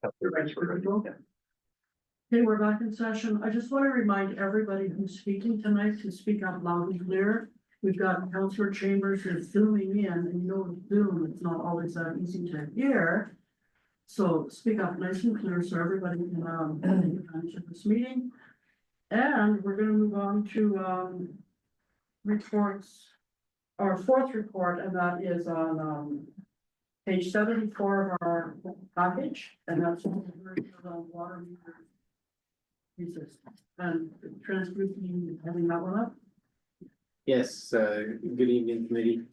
Okay, we're back in session. I just want to remind everybody who's speaking tonight to speak up loud and clear. We've got Councillor Chambers who's zooming in, and you know, with Zoom, it's not always that easy to hear. So speak up nice and clear so everybody can take advantage of this meeting. And we're gonna move on to reports, our fourth report, and that is on page 74 of our package, and that's on water meter users. And transcripting, having that one up. Yes, good evening, committee.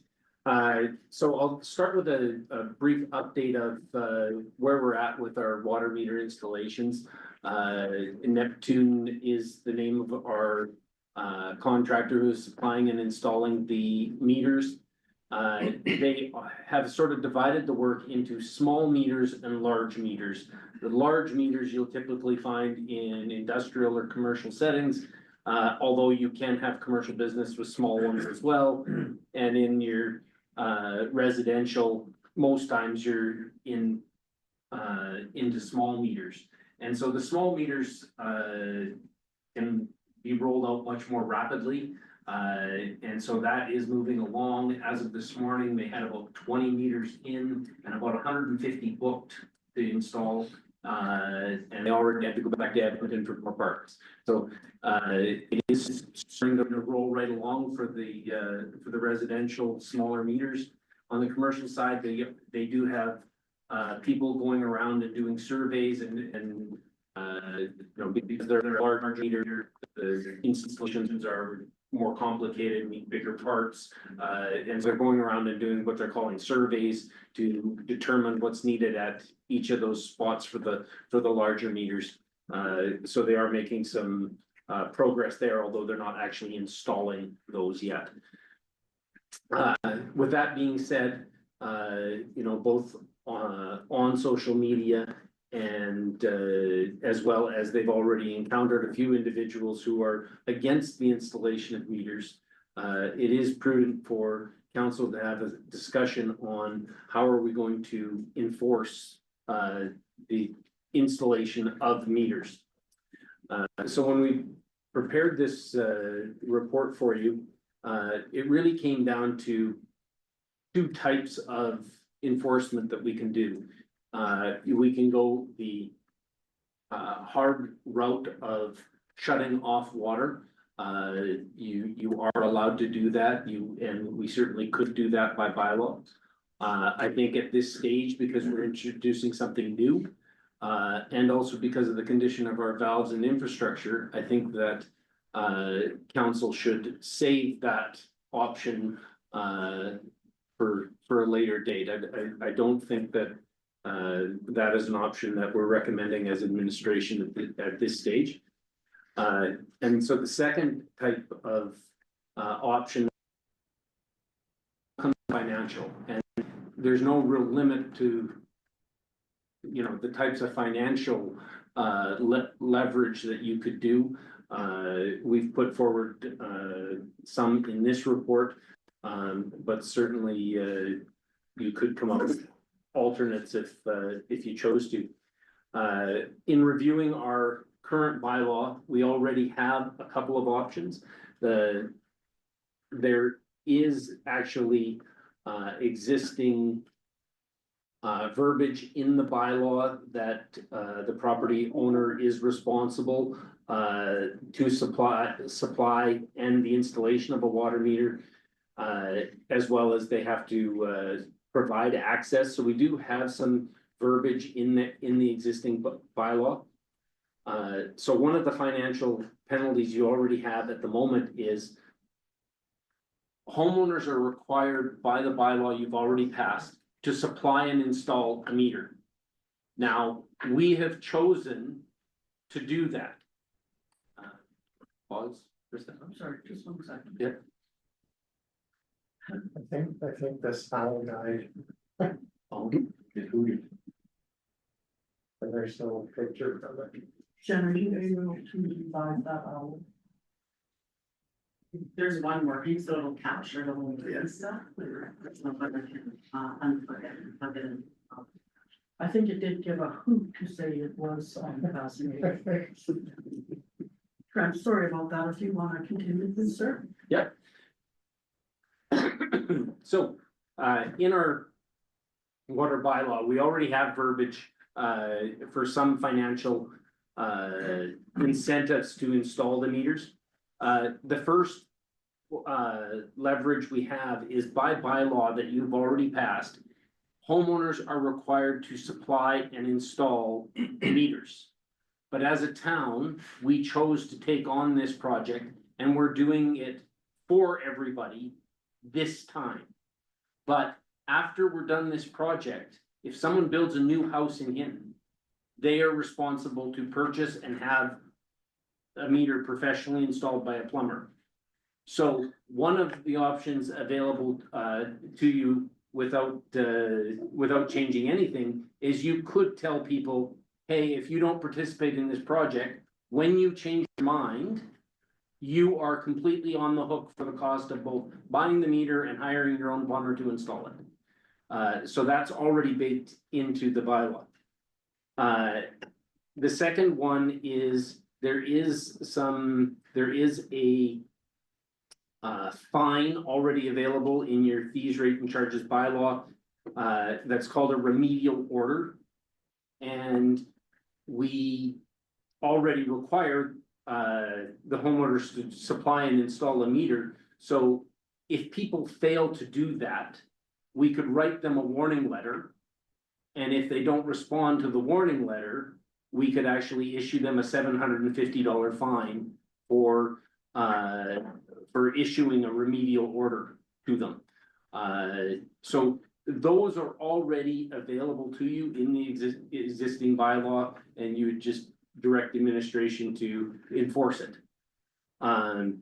So I'll start with a brief update of where we're at with our water meter installations. Neptune is the name of our contractor who's supplying and installing the meters. They have sort of divided the work into small meters and large meters. The large meters you'll typically find in industrial or commercial settings, although you can have commercial business with small ones as well. And in your residential, most times you're into small meters. And so the small meters can be rolled out much more rapidly. And so that is moving along. As of this morning, they had about 20 meters in and about 150 booked to install. And they already have to go back to Edmonton for more parts. So it is starting to roll right along for the residential smaller meters. On the commercial side, they do have people going around and doing surveys and you know, because they're large meter, the installations are more complicated, need bigger parts, and so they're going around and doing what they're calling surveys to determine what's needed at each of those spots for the larger meters. So they are making some progress there, although they're not actually installing those yet. With that being said, you know, both on social media and as well as they've already encountered a few individuals who are against the installation of meters. It is prudent for council to have a discussion on how are we going to enforce the installation of meters. So when we prepared this report for you, it really came down to two types of enforcement that we can do. We can go the hard route of shutting off water. You are allowed to do that. And we certainly could do that by bylaw. I think at this stage, because we're introducing something new, and also because of the condition of our valves and infrastructure, I think that council should save that option for a later date. I don't think that that is an option that we're recommending as administration at this stage. And so the second type of option comes financial, and there's no real limit to, you know, the types of financial leverage that you could do. We've put forward some in this report, but certainly you could come up with alternates if you chose to. In reviewing our current bylaw, we already have a couple of options. There is actually existing verbiage in the bylaw that the property owner is responsible to supply and the installation of a water meter, as well as they have to provide access. So we do have some verbiage in the existing bylaw. So one of the financial penalties you already have at the moment is homeowners are required by the bylaw you've already passed to supply and install a meter. Now, we have chosen to do that. Pause for a second. I'm sorry, just 1 second. Yeah. I think the sound guy, and there's no picture of it. Jen, are you able to divide that out? There's one working, so it'll capture the whole stuff. It's not like I can unplug it and plug it in. I think it did give a hoot to say it was fascinating. I'm sorry about that, if you wanna continue this, sir. So, in our water bylaw, we already have verbiage, for some financial, incentives to install the meters. The first, leverage we have is by bylaw that you've already passed. Homeowners are required to supply and install meters. But as a town, we chose to take on this project and we're doing it for everybody this time. But after we're done this project, if someone builds a new house in Hinton, they are responsible to purchase and have a meter professionally installed by a plumber. So one of the options available to you without changing anything is you could tell people, hey, if you don't participate in this project, when you change your mind, you are completely on the hook for the cost of both buying the meter and hiring your own plumber to install it. So that's already baked into the bylaw. The second one is there is a fine already available in your fees, rate and charges bylaw, that's called a remedial order. And we already require the homeowners to supply and install a meter. So if people fail to do that, we could write them a warning letter. And if they don't respond to the warning letter, we could actually issue them a $750 fine for issuing a remedial order to them. So those are already available to you in the existing bylaw, and you would just direct administration to enforce it. The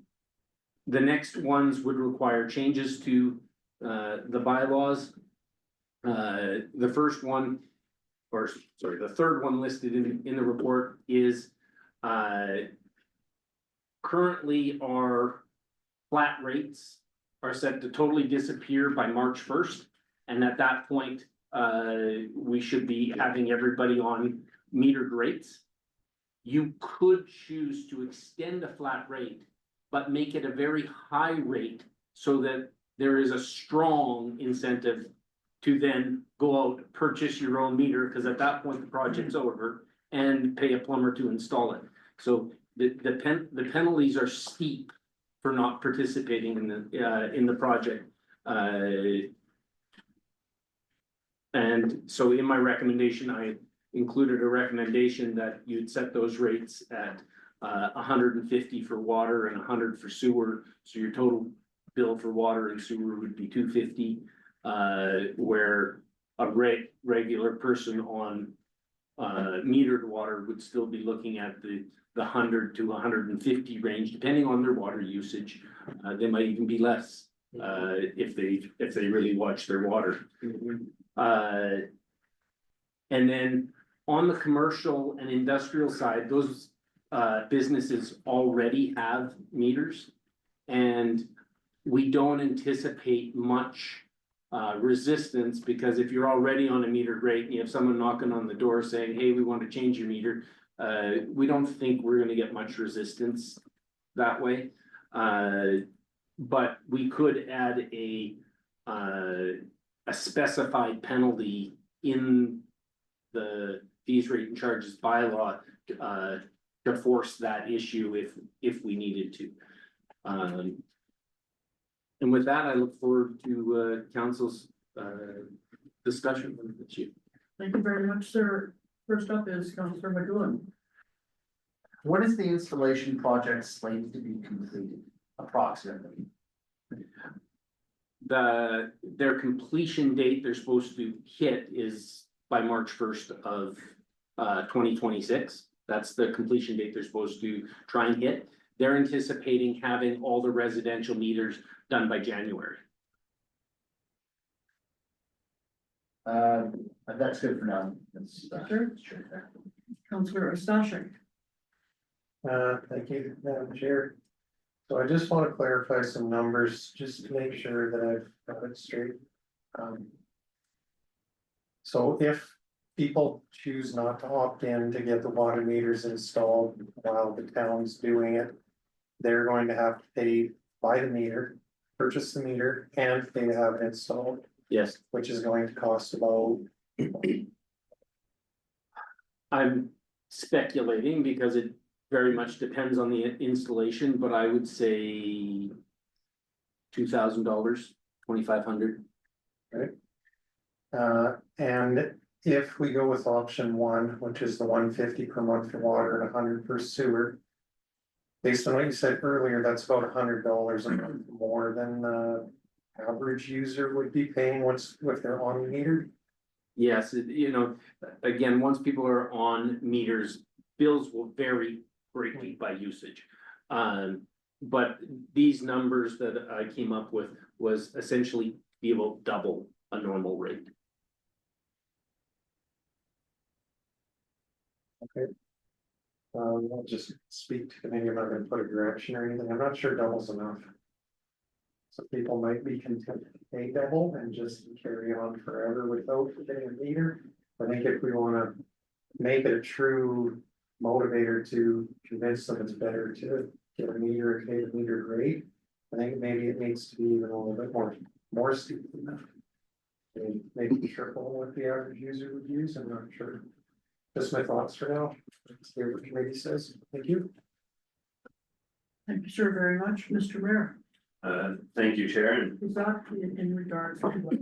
next ones would require changes to the bylaws. The first one, or sorry, the third one listed in the report is currently our flat rates are set to totally disappear by March 1st. And at that point, we should be having everybody on metered rates. You could choose to extend a flat rate, but make it a very high rate so that there is a strong incentive to then go out, purchase your own meter, because at that point, the project's over, and pay a plumber to install it. So the penalties are steep for not participating in the project. And so in my recommendation, I included a recommendation that you'd set those rates at 150 for water and 100 for sewer. So your total bill for water and sewer would be 250, where a regular person on metered water would still be looking at the 100 to 150 range, depending on their water usage. They might even be less if they really watch their water. And then on the commercial and industrial side, those businesses already have meters, and we don't anticipate much resistance, because if you're already on a metered rate and you have someone knocking on the door saying, hey, we want to change your meter, we don't think we're going to get much resistance that way. But we could add a specified penalty in the fees, rate and charges bylaw to force that issue if we needed to. And with that, I look forward to council's discussion on the issue. Thank you very much, sir. First up is Councilor McGowan. When is the installation project slated to be completed approximately? Their completion date they're supposed to hit is by March 1st of 2026. That's the completion date they're supposed to try and hit. They're anticipating having all the residential meters done by January. That's good for now. Sure. Councilor Ostashik. Thank you, Madam Chair. So I just want to clarify some numbers, just to make sure that I've got it straight. So if people choose not to opt in to get the water meters installed while the town's doing it, they're going to have to pay by the meter, purchase the meter, and pay to have it installed, Yes, which is going to cost about, I'm speculating because it very much depends on the installation, but I would say $2,000, 2,500. and if we go with option one, which is the 150 per month for water and 100 per sewer. Based on what you said earlier, that's about $100 a month more than the average user would be paying once if they're on meter. Yes, you know, again, once people are on meters, bills will vary greatly by usage. But these numbers that I came up with was essentially be about double a normal rate. I'll just speak to maybe I'm not gonna put a direction or anything. I'm not sure double's enough. So people might be content to pay double and just carry on forever without getting a meter. I think if we wanna make it a true motivator to convince them it's better to get a meter and pay the meter rate, I think maybe it needs to be even a little bit more steep than that. And maybe triple what the average user would use, I'm not sure. Just my thoughts for now. Let's hear what the committee says. Thank you. Thank you, sir, very much, Mr. Mayor. Thank you, Chair, and Is that in regards to what?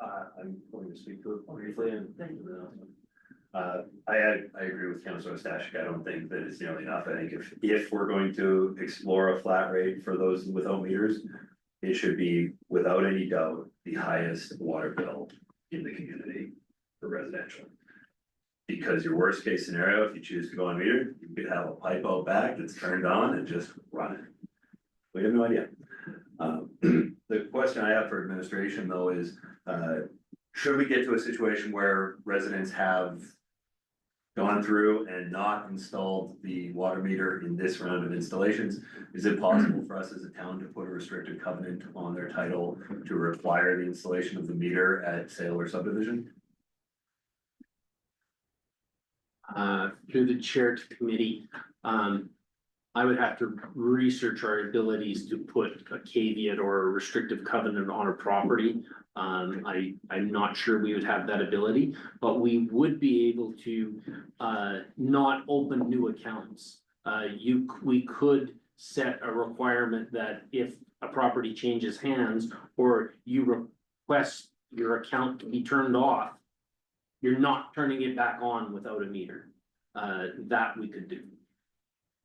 I'm going to speak to it briefly and. Thank you. I agree with Councilor Stashik. I don't think that it's nearly enough. I think if we're going to explore a flat rate for those without meters, it should be without any doubt the highest water bill in the community for residential. Because your worst case scenario, if you choose to go on meter, you could have a pipe out back that's turned on and just run it. We have no idea. The question I have for administration though is, should we get to a situation where residents have gone through and not installed the water meter in this round of installations? Is it possible for us as a town to put a restricted covenant on their title to require the installation of the meter at sale or subdivision? Through the chair to committee, I would have to research our abilities to put a caveat or a restrictive covenant on a property. I'm not sure we would have that ability, but we would be able to not open new accounts. We could set a requirement that if a property changes hands or you request your account to be turned off, you're not turning it back on without a meter. That we could do.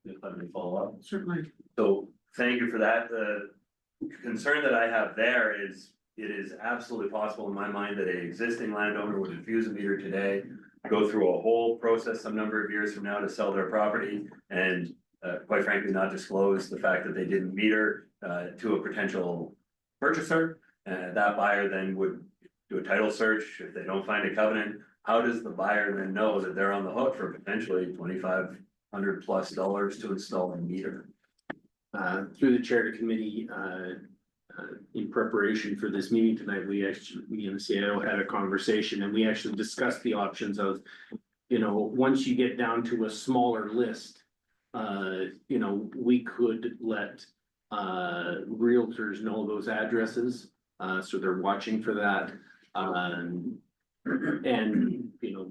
If I may follow up. Certainly. So thank you for that. The concern that I have there is, it is absolutely possible in my mind that an existing landowner would infuse a meter today, go through a whole process some number of years from now to sell their property and quite frankly, not disclose the fact that they didn't meter to a potential purchaser. And that buyer then would do a title search. If they don't find a covenant, how does the buyer then know that they're on the hook for potentially $2,500+ to install a meter? Through the chair to committee, in preparation for this meeting tonight, me and the CIO had a conversation and we actually discussed the options of, you know, once you get down to a smaller list, you know, we could let realtors know those addresses, so they're watching for that. And, you know,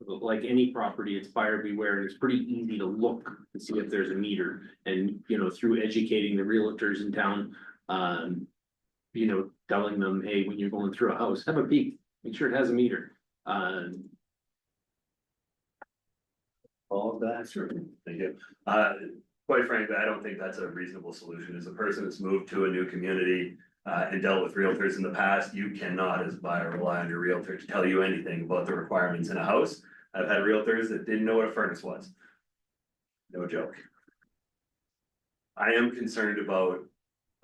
like any property, it's buyer beware, and it's pretty easy to look and see if there's a meter. And, you know, through educating the realtors in town, you know, telling them, hey, when you're going through a house, have a peek, make sure it has a meter. All of that, sure, thank you. Quite frankly, I don't think that's a reasonable solution. As a person that's moved to a new community and dealt with realtors in the past, you cannot as a buyer rely on your realtor to tell you anything about the requirements in a house. I've had realtors that didn't know what a furnace was. No joke. I am concerned about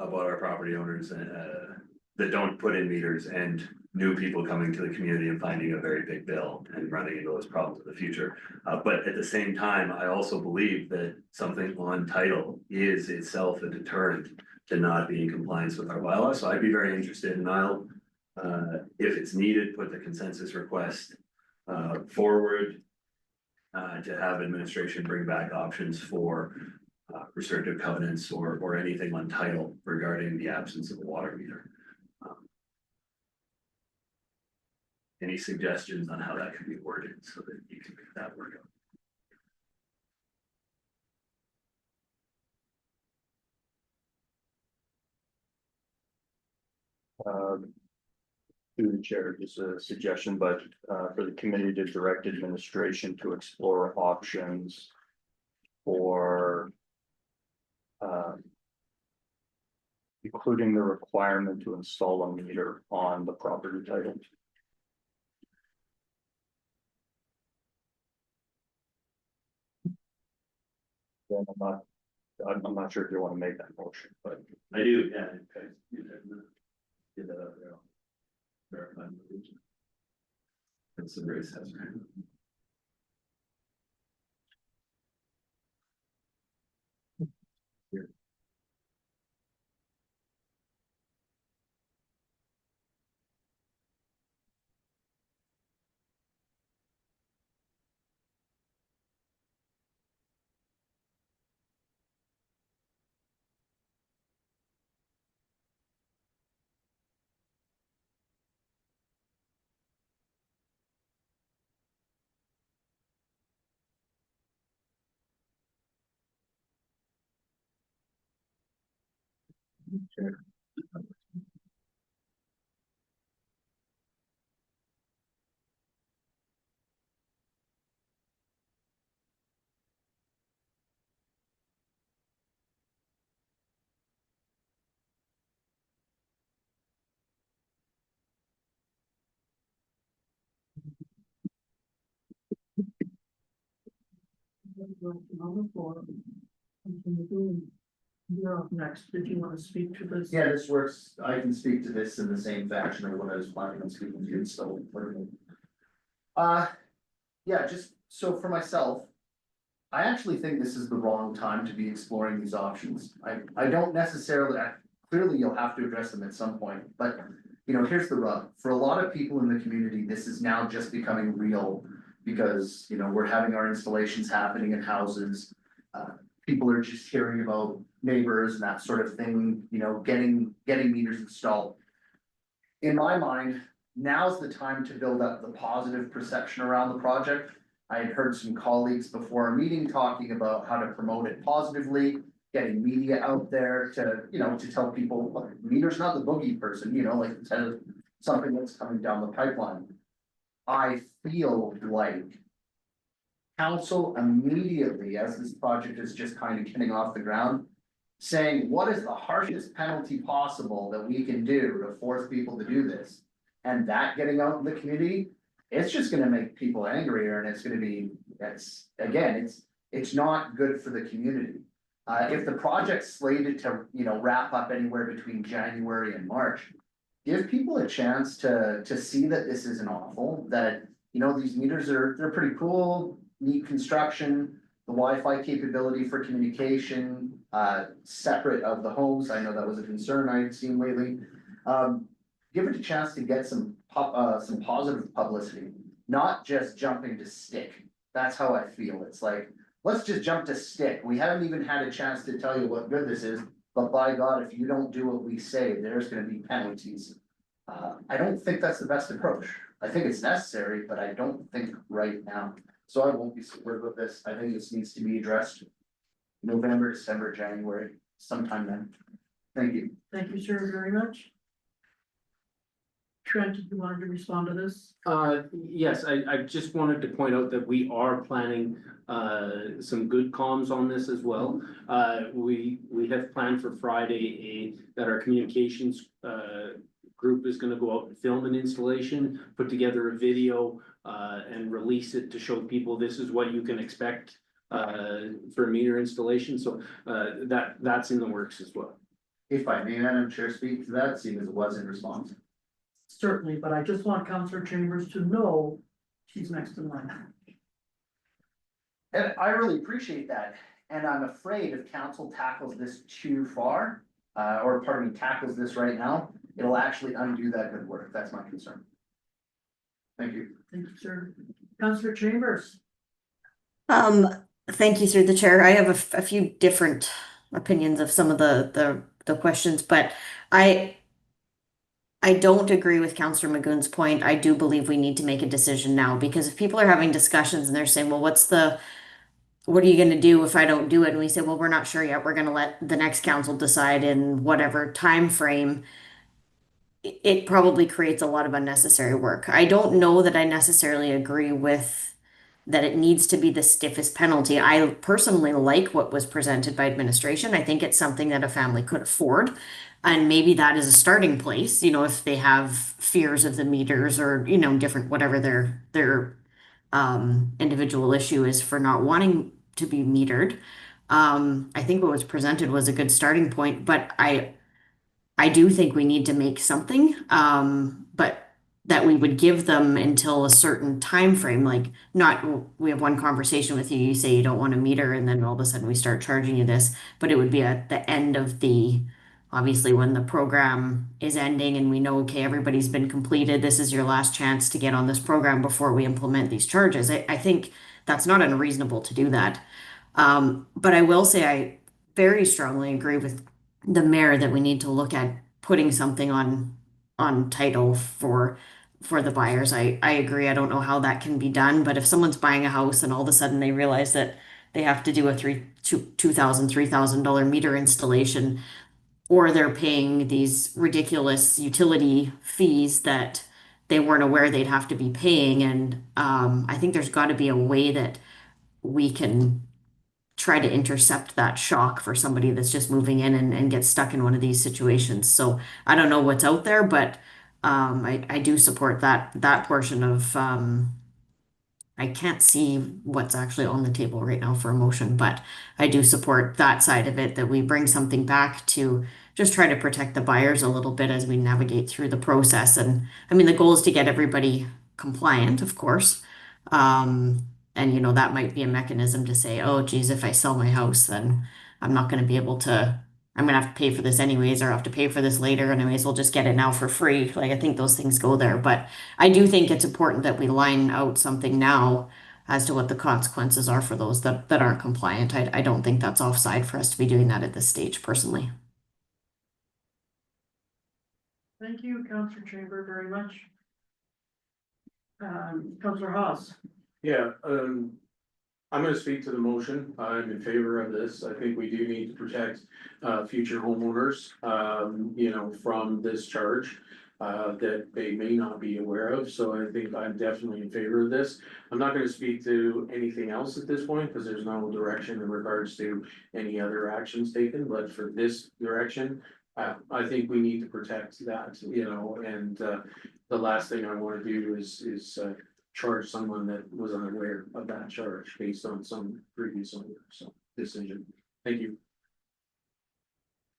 our property owners that don't put in meters and new people coming to the community and finding a very big bill and running into those problems in the future. But at the same time, I also believe that something on title is itself a deterrent to not be in compliance with our bylaws. So I'd be very interested, and I'll If it's needed, put the consensus request forward. To have administration bring back options for restrictive covenants or anything on title regarding the absence of a water meter. Any suggestions on how that can be worded so that you can make that work out? Through the chair, just a suggestion, but for the committee to direct administration to explore options for including the requirement to install a meter on the property title. Then I'm not sure if you want to make that motion, but I do, yeah. Okay. Get that up there. Verify the region. That's the race has right. Here. On the floor. You're up next. Did you want to speak to this? Yeah, this works. I can speak to this in the same fashion of what I was planning on speaking to, so. Yeah, just so for myself. I actually think this is the wrong time to be exploring these options. I don't necessarily, clearly you'll have to address them at some point, but. You know, here's the rub. For a lot of people in the community, this is now just becoming real. Because, you know, we're having our installations happening in houses. People are just hearing about neighbors and that sort of thing, you know, getting meters installed. In my mind, now's the time to build up the positive perception around the project. I had heard some colleagues before a meeting talking about how to promote it positively, getting media out there to, you know, to tell people, look, meter's not the boogie person, you know, like it's something that's coming down the pipeline. I feel like council immediately, as this project is just kind of getting off the ground, saying, what is the harshest penalty possible that we can do to force people to do this? And that getting out in the community, it's just gonna make people angrier and it's gonna be, it's not good for the community. If the project's slated to, you know, wrap up anywhere between January and March, give people a chance to see that this isn't awful, that, you know, these meters they're pretty cool, neat construction. The Wi-Fi capability for communication, separate of the homes, I know that was a concern I had seen lately. Give it a chance to get some positive publicity, not just jumping to stick. That's how I feel, it's like, let's just jump to stick, we haven't even had a chance to tell you what good this is. But by God, if you don't do what we say, there's gonna be penalties. I don't think that's the best approach. I think it's necessary, but I don't think right now. So I won't be supportive of this. I think this needs to be addressed. November, December, January, sometime then. Thank you. Thank you, sir, very much. Trent, you wanted to respond to this? Yes, I just wanted to point out that we are planning some good comms on this as well. We have planned for Friday that our communications group is gonna go out and film an installation, put together a video and release it to show people this is what you can expect for a meter installation, so that's in the works as well. If I may, Madam Chair, speak to that, seeing as it was in response. Certainly, but I just want Councillor Chambers to know she's next in line. And I really appreciate that, and I'm afraid if council tackles this too far, or pardon me, tackles this right now, it'll actually undo that good work. That's my concern. Thank you. Thank you, sir. Councillor Chambers. Thank you through the chair. I have a few different opinions of some of the questions, but I don't agree with Councillor Magoon's point. I do believe we need to make a decision now, because if people are having discussions and they're saying, well, what are you gonna do if I don't do it? And we say, well, we're not sure yet. We're gonna let the next council decide in whatever time frame. It probably creates a lot of unnecessary work. I don't know that I necessarily agree with that it needs to be the stiffest penalty. I personally like what was presented by administration. I think it's something that a family could afford. And maybe that is a starting place, if they have fears of the meters or, different, whatever their individual issue is for not wanting to be metered. I think what was presented was a good starting point, but I do think we need to make something, but that we would give them until a certain time frame, like not, we have one conversation with you, you say you don't want a meter, and then all of a sudden we start charging you this, but it would be at the end of obviously when the program is ending and we know, okay, everybody's been completed, this is your last chance to get on this program before we implement these charges. I think that's not unreasonable to do that. But I will say I very strongly agree with the mayor that we need to look at putting something on title for the buyers. I agree. I don't know how that can be done, but if someone's buying a house and all of a sudden they realize that they have to do a $2,000-$3,000 meter installation, or they're paying these ridiculous utility fees that they weren't aware they'd have to be paying. And I think there's got to be a way that we can try to intercept that shock for somebody that's just moving in and gets stuck in one of these situations. So I don't know what's out there, but I do support that portion of I can't see what's actually on the table right now for a motion, but I do support that side of it, that we bring something back to just try to protect the buyers a little bit as we navigate through the process. And I mean, the goal is to get everybody compliant, of course. And that might be a mechanism to say, oh, geez, if I sell my house, then I'm not going to be able to, I'm going to have to pay for this anyways, or I have to pay for this later, and I may as well just get it now for free. Like, I think those things go there, but I do think it's important that we line out something now as to what the consequences are for those that aren't compliant. I don't think that's offside for us to be doing that at this stage, personally. Thank you, Councillor Chamber, very much. Councillor Haas. Yeah, I'm gonna speak to the motion. I'm in favor of this. I think we do need to protect future homeowners, from this charge that they may not be aware of. So I think I'm definitely in favor of this. I'm not gonna speak to anything else at this point because there's no direction in regards to any other actions taken, but for this direction, I think we need to protect that, and the last thing I wanna do is charge someone that was unaware of that charge based on some previous owner, so decision. Thank you.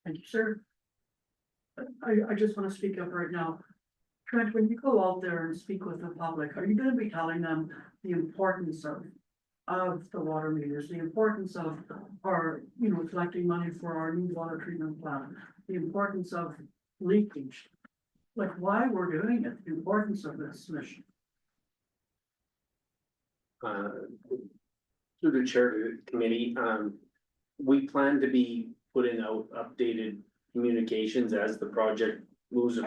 Thank you, sir. I just want to speak up right now. Trent, when you go out there and speak with the public, are you going to be telling them the importance of the water meters, the importance of our, collecting money for our new water treatment plant, the importance of leakage? Like why we're doing it, the importance of this mission? Through the chair of the committee, we plan to be putting out updated communications as the project moves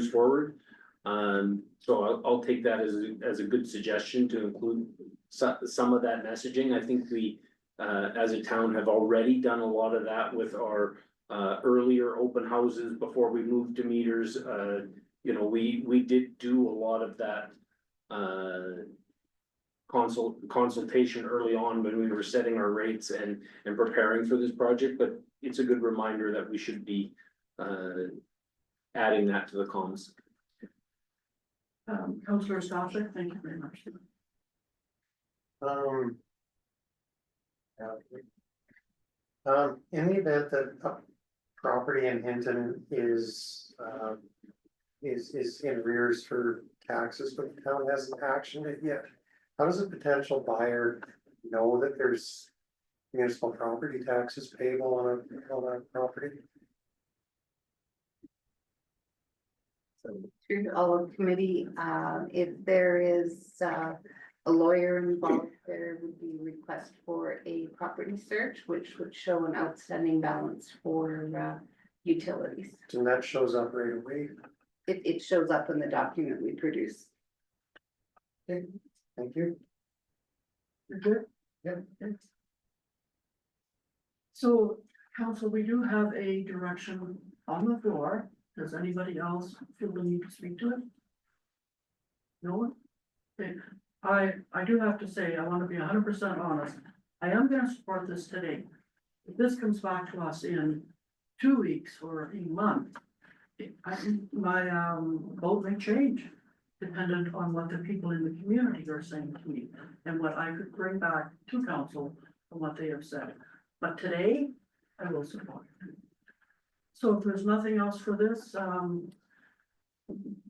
forward. So I'll take that as a good suggestion to include some of that messaging. I think we, as a town, have already done a lot of that with our earlier open houses before we moved to meters. We did do a lot of that consultation early on when we were setting our rates and preparing for this project, but it's a good reminder that we should be adding that to the comms. Councillor Stossick, thank you very much. In the event that a property in Hinton is in arrears for taxes, but the town hasn't actioned it yet, how does a potential buyer know that there's municipal property taxes payable on a property? through all of committee, if there is, a lawyer involved, there would be a request for a property search, which would show an outstanding balance for, utilities. And that shows up right away. It shows up in the document we produce. Thank you. You're good? Yeah. Okay. So, council, we do have a direction on the floor. Does anybody else feel the need to speak to it? No one? Okay, I do have to say, I want to be 100% honest. I am gonna support this today. If this comes back to us in 2 weeks or a month, my vote may change, dependent on what the people in the community are saying to me and what I could bring back to council from what they have said. But today, I will support it. So if there's nothing else for this, I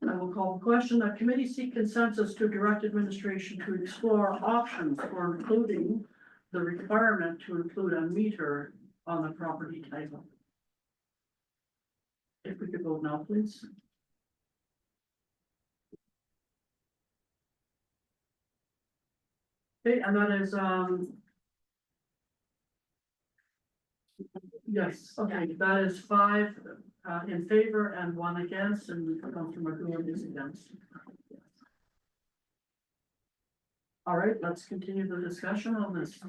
will call the question. The committee seek consensus to direct administration to explore options for including the requirement to include a meter on the property title. If we could vote now, please. Okay, and that is, yes, okay, that is 5 in favor and 1 against, and Councilor McGowan is against. All right, let's continue the discussion on this.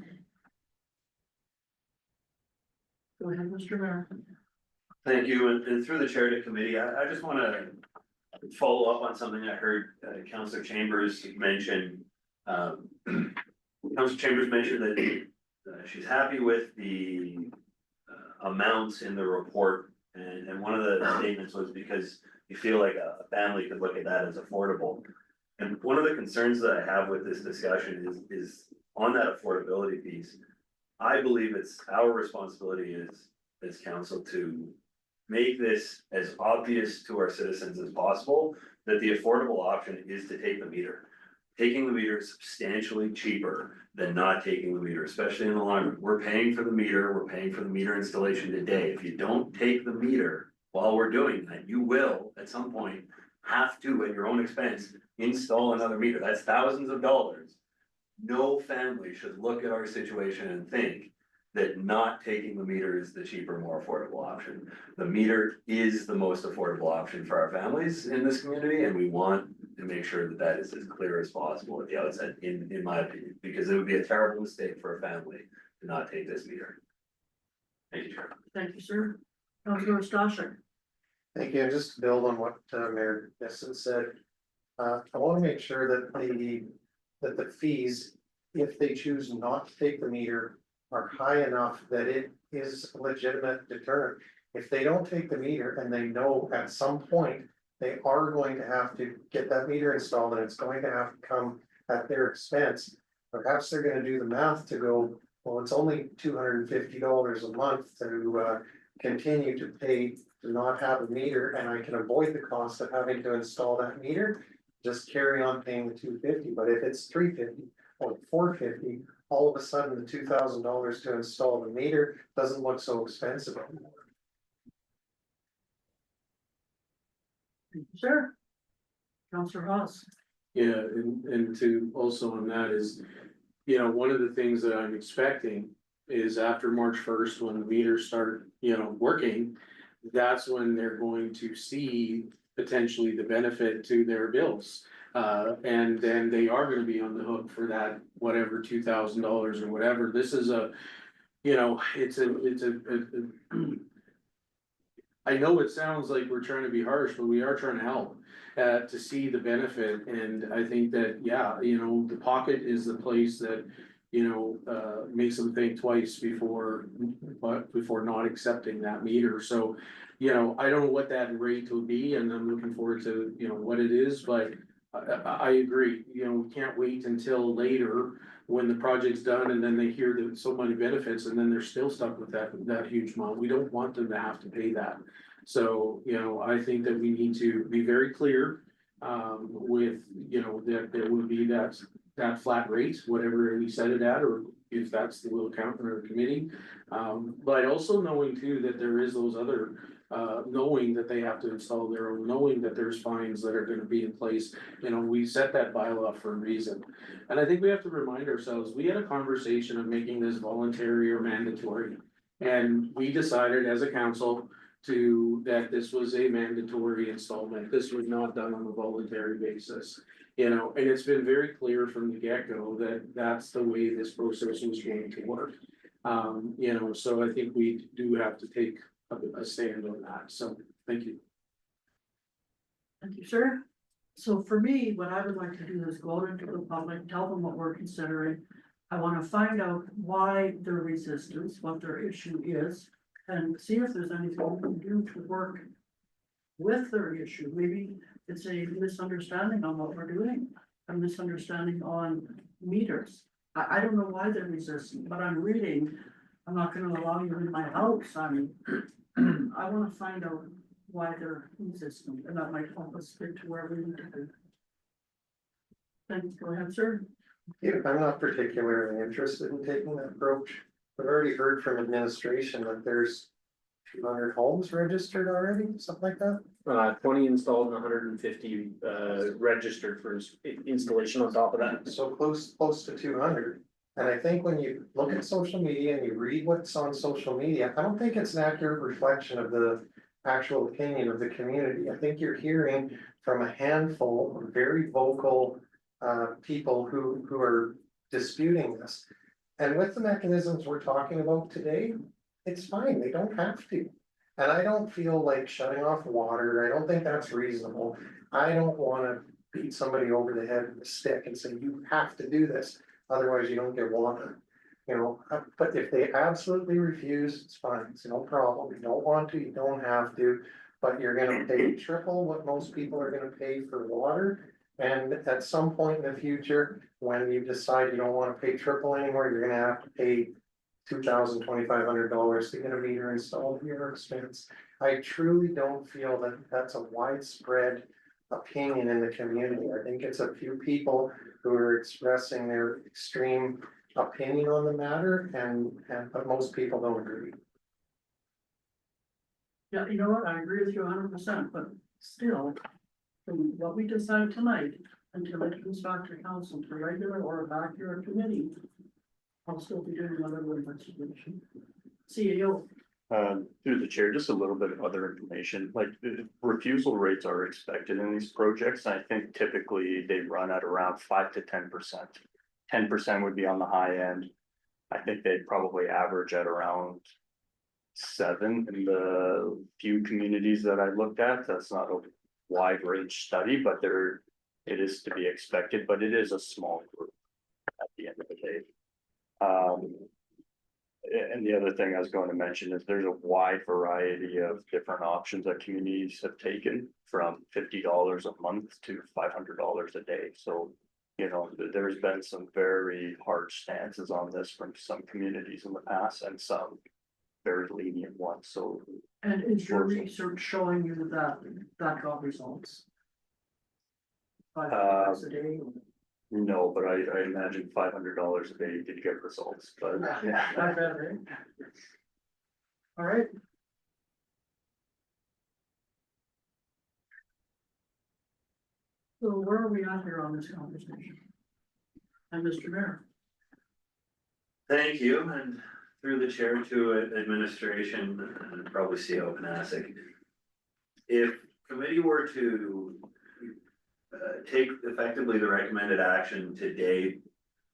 Go ahead, Mr. Mayor. Thank you, and through the chair to committee, I just wanna follow up on something I heard Councilor Chambers mention. Councilor Chambers mentioned that she's happy with the amounts in the report, and one of the statements was because you feel like a family could look at that as affordable. And one of the concerns that I have with this discussion is on that affordability piece. I believe it's our responsibility as council to make this as obvious to our citizens as possible that the affordable option is to take the meter. Taking the meter is substantially cheaper than not taking the meter, especially in the long run. We're paying for the meter, we're paying for the meter installation today. If you don't take the meter while we're doing that, you will at some point have to, at your own expense, install another meter. That's thousands of dollars. No family should look at our situation and think that not taking the meter is the cheaper, more affordable option. The meter is the most affordable option for our families in this community, and we want to make sure that that is as clear as possible at the outset, in my opinion, because it would be a terrible mistake for a family to not take this meter. Thank you, Chair. Thank you, sir. Councilor Stashik. Thank you. And just to build on what Mayor Nissen said. I want to make sure that the fees, if they choose not to take the meter, are high enough that it is a legitimate deterrent. If they don't take the meter and they know at some point they are going to have to get that meter installed and it's going to have to come at their expense, perhaps they're gonna do the math to go, well, it's only $250 a month to continue to pay to not have a meter, and I can avoid the cost of having to install that meter, just carry on paying the $250. But if it's $350 or $450, all of a sudden the $2,000 to install the meter doesn't look so expensive anymore. Sure. Councilor Haas. Yeah, and to also on that is, you know, one of the things that I'm expecting is after March 1st, when the meters start, you know, working, that's when they're going to see potentially the benefit to their bills. And then they are gonna be on the hook for that, whatever, $2,000 or whatever. This is a, you know, I know it sounds like we're trying to be harsh, but we are trying to help. To see the benefit, and I think that, yeah, you know, the pocket is the place that, you know, makes them think twice before not accepting that meter. So, you know, I don't know what that rate will be, and I'm looking forward to, you know, what it is, but I agree, you know, we can't wait until later when the project's done and then they hear that so many benefits and then they're still stuck with that huge amount. We don't want them to have to pay that. So, you know, I think that we need to be very clear with, you know, that there will be that flat rate, whatever we set it at, or if that's the will count in our committee. But also knowing too that there is those other knowing that they have to install their own, knowing that there's fines that are gonna be in place. You know, we set that bylaw for a reason. And I think we have to remind ourselves, we had a conversation of making this voluntary or mandatory. And we decided as a council that this was a mandatory installment. This was not done on a voluntary basis. You know, and it's been very clear from the get-go that that's the way this process was going to work. You know, so I think we do have to take a stand on that. So, thank you. Thank you, sir. So for me, what I would like to do is go out into the public, tell them what we're considering. I wanna find out why their resistance, what their issue is, and see if there's anything we can do to work with their issue. Maybe it's a misunderstanding on what we're doing, a misunderstanding on meters. I don't know why they're resistant, but I'm reading, I'm not gonna allow you in my house, I mean, I wanna find out why they're resistant, and that might help us get to where we need to be. Thanks, go ahead, sir. Yeah, I'm not particularly interested in taking that approach. I've already heard from administration that there's 200 homes registered already, something like that. 20 installed and 150 registered for installation on top of that. So close to 200. And I think when you look at social media and you read what's on social media, I don't think it's an accurate reflection of the actual opinion of the community. I think you're hearing from a handful of very vocal people who are disputing this. And with the mechanisms we're talking about today, it's fine, they don't have to. And I don't feel like shutting off water, I don't think that's reasonable. I don't wanna beat somebody over the head with a stick and say, you have to do this, otherwise you don't get water. You know, but if they absolutely refuse, it's fine, it's no problem, you don't want to, you don't have to. But you're gonna pay triple what most people are gonna pay for water. And at some point in the future, when you decide you don't wanna pay triple anymore, you're gonna have to pay $2,000-$2,500 to get a meter installed at your expense. I truly don't feel that that's a widespread opinion in the community. I think it's a few people who are expressing their extreme opinion on the matter, but most people don't agree. Yeah, you know what, I agree with you 100%, but still, from what we decide tonight, until it comes back to council for regular or back to your committee, I'll still be doing another investigation. CEO, Through the chair, just a little bit of other information, like the refusal rates are expected in these projects. I think typically they run at around 5 to 10%. 10% would be on the high end. I think they'd probably average at around 7 in the few communities that I looked at. That's not a wide range study, but it is to be expected, but it is a small group at the end of the day. And the other thing I was going to mention is there's a wide variety of different options that communities have taken, from $50 a month to $500 a day. So, you know, there's been some very hard stances on this from some communities in the past and some very lenient ones. So, and is your research showing you that that got results? $5 a day? no, but I imagine $500 a day did get results, but yeah. I bet, right? All right. So where are we at here on this conversation? And Mr. Mayor? Thank you, and through the chair to administration and probably CEO Panasic. If committee were to take effectively the recommended action today,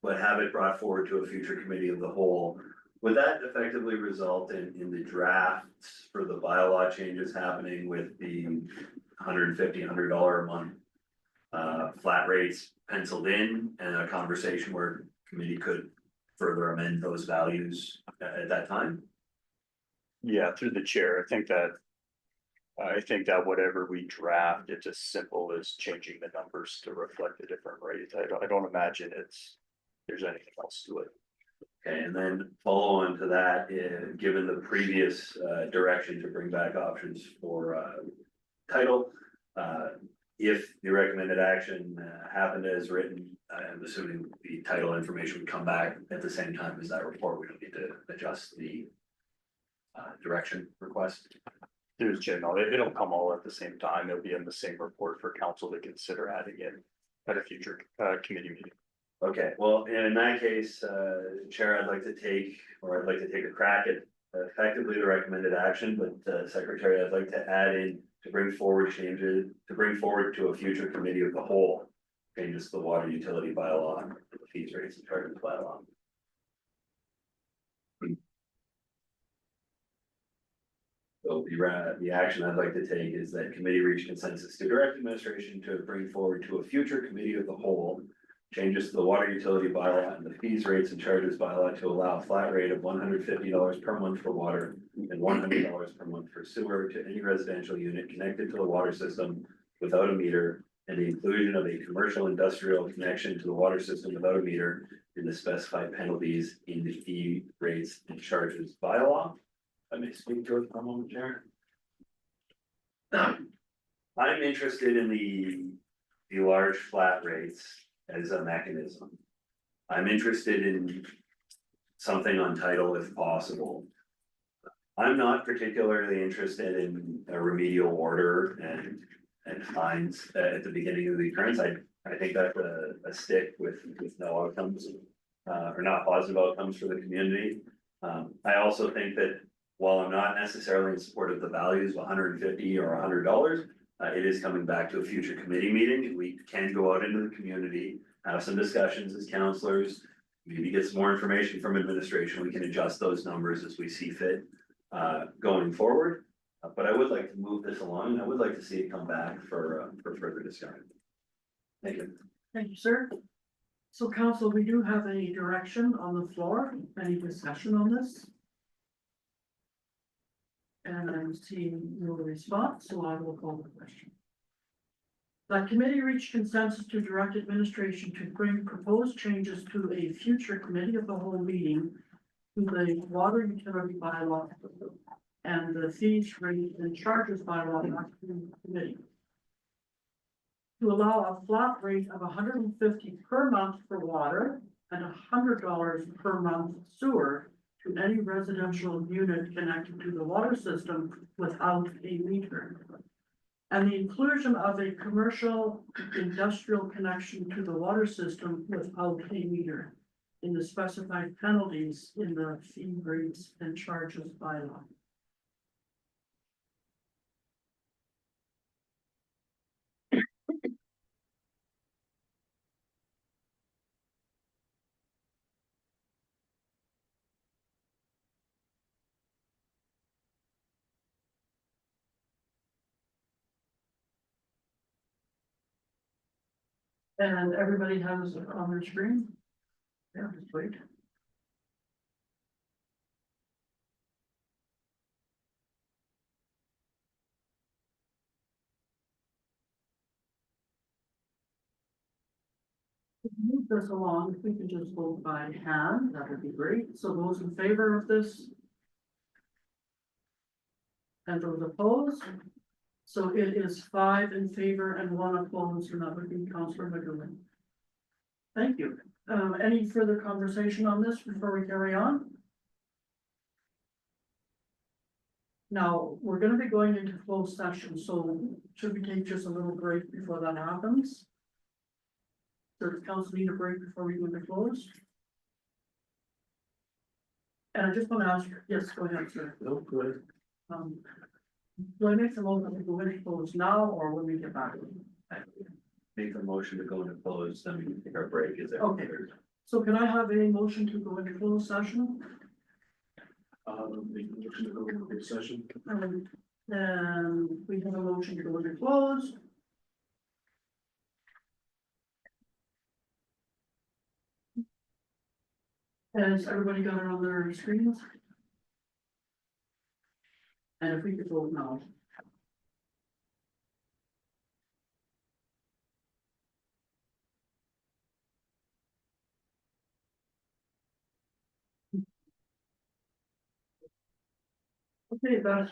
but have it brought forward to a future committee of the whole, would that effectively result in the drafts for the bylaw changes happening with the $150, $100 a month flat rates penciled in, and a conversation where committee could further amend those values at that time? Yeah, through the chair, I think that whatever we draft, it's as simple as changing the numbers to reflect the different rates. I don't imagine there's anything else to it. Okay, and then follow on to that, given the previous direction to bring back options for title, if the recommended action happened as written, I'm assuming the title information would come back at the same time as that report. We don't need to adjust the direction request. There's general, it'll come all at the same time, it'll be in the same report for council to consider adding in at a future committee meeting. Okay, well, in that case, Chair, I'd like to take a crack at effectively the recommended action, but Secretary, I'd like to add in to bring forward changes, to bring forward to a future committee of the whole. Changes to the water utility bylaw, the fees, rates and charges bylaw. So the action I'd like to take is that committee reach consensus to direct administration to bring forward to a future committee of the whole. Changes to the water utility bylaw and the fees, rates and charges bylaw to allow a flat rate of $150 per month for water. And $100 per month for sewer to any residential unit connected to the water system without a meter. And the inclusion of a commercial industrial connection to the water system without a meter in the specified penalties in the fee, rates and charges bylaw. I may speak to it for a moment, Chair. I'm interested in the large flat rates as a mechanism. I'm interested in something on title if possible. I'm not particularly interested in a remedial order and fines at the beginning of the occurrence. I think that's a stick with no outcomes, or not positive outcomes for the community. I also think that while I'm not necessarily in support of the values of $150 or $100, it is coming back to a future committee meeting, and we can go out into the community, have some discussions as counselors, maybe get some more information from administration. We can adjust those numbers as we see fit going forward. But I would like to move this along, and I would like to see it come back for further discussion. Thank you. Thank you, sir. So council, we do have any direction on the floor, any discussion on this? And I'm seeing no response, so I will call the question. The committee reached consensus to direct administration to bring proposed changes to a future committee of the whole meeting to the water utility bylaw and the fees, rates and charges bylaw back to the committee. To allow a flat rate of $150 per month for water and $100 per month sewer to any residential unit connected to the water system without a meter. And the inclusion of a commercial industrial connection to the water system without a meter in the specified penalties in the fee, rates and charges bylaw. And everybody has it on their screen? Yeah, just wait. Move this along, if we can just vote by hand, that would be great. So those in favor of this? And those opposed? So it is 5 in favor and 1 opposed, and that would be Councillor McGowan. Thank you. Any further conversation on this before we carry on? Now, we're gonna be going into closed session, so should we take just a little break before that happens? Does council need a break before we go into close? And I just want to ask, yes, go ahead, sir. No, good. Do I make the motion to go into close now, or when we get back? Make a motion to go into close, then we can take our break. Is there? Okay. So can I have a motion to go into closed session? Make a motion to go into closed session. And we have a motion to go into close. Has everybody got it on their screens? And if we could vote now. Okay, that's